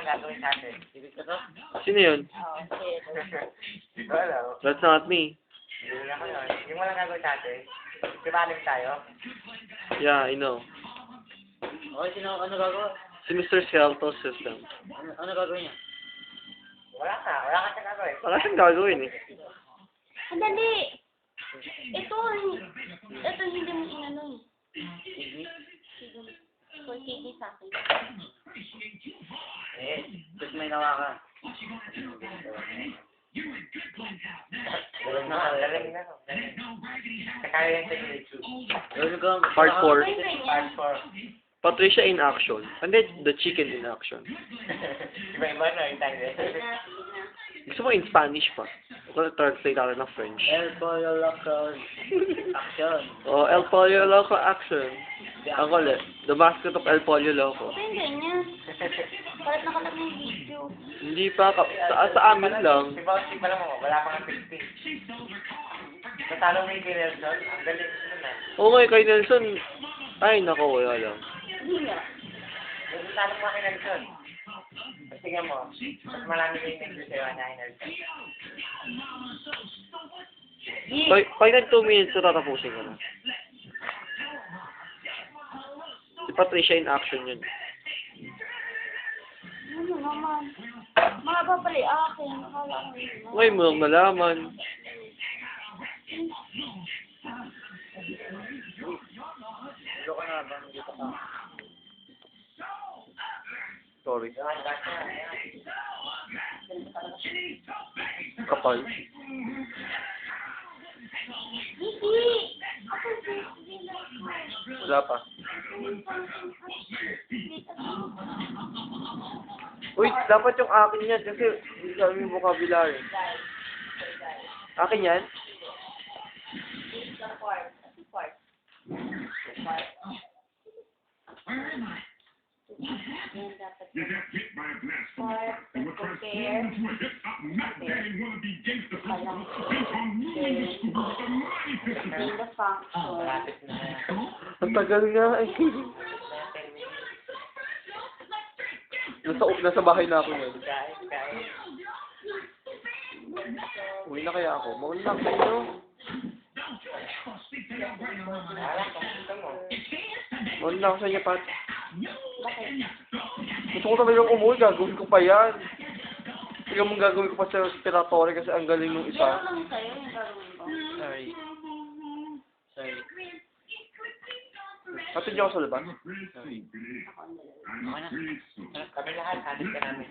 lang gagawin sa atin. Ibig ko to? Sino yun? Oo, sige. Wala. That's not me. Hindi lang ko yun. Yung walang gagawin sa atin. Kibalim tayo. Yeah, I know. Okay, ano gagawin? Si Mr. Skeletal System. Ano gagawin niya? Wala ka. Wala ka siyang gagawin. Wala siyang gagawin eh. Sandali! Ito hindi mo inano eh. Hindi. For kidney sa akin. Tapos may nawa ka. Galing na. Galing na. Kakaya yan sa YouTube. Part 4. Part 4. Patricia in action. Hindi, the chicken in action. Iba-iba na yung tayo. Gusto mo in Spanish pa? Translate natin ng French. El Pollo Loco Action. Oh, El Pollo Loco action. Ang kulit. The mascot of El Pollo Loco. Ito yung ganyan. Palit nakalap na yung video. Hindi pa, sa amin lang. Si Bossy pa lang mo, wala pang 50. Natalo mo yung kay Nelson, ang galing mo na. Oo nga, kay Nelson. Ay, nako, wala lang. Hindi nga. Natalo mo kay Nelson. Tingnan mo, mas marami yung nag-view sa'yo na kay Nelson. Pag nag 2 minutes, tatapusin ko na. Si Patricia in action yun. Ano naman? Mahaba pala yung akin. Akala ko yun. Ngayon mo lang nalaman. Ilo ka na ba? Dito ka. Sorry. Kapal. Hindi! Wala pa. Uy, dapat yung akin yan kasi hindi sa aming vocabulary. Akin yan? You got hit by a blast from the truck and were transformed into a hip-hop Mac Daddy wannabe gangster from bent on moving the school with a mighty pistol. In the function. Malapit na. Ang tagal nga eh. Nasa bahay na ako ngayon. Kahit. Uwi na kaya ako. Mauna lang kayo. Wala ka. Gusto mo. Mauna lang ako sa inyo, Pat. Bakit? Gusto ko talagang umuwi. Gagawin ko pa yan. Tingnan mo gagawin ko pa sa respiratory kasi ang galing nung Pero isa. lang sa'yo yung gagawin ko. Sorry. Sorry. Hatid niyo ako sa labas. Ako ang dalawa. Okay na. Kami lahat, hadit ka namin.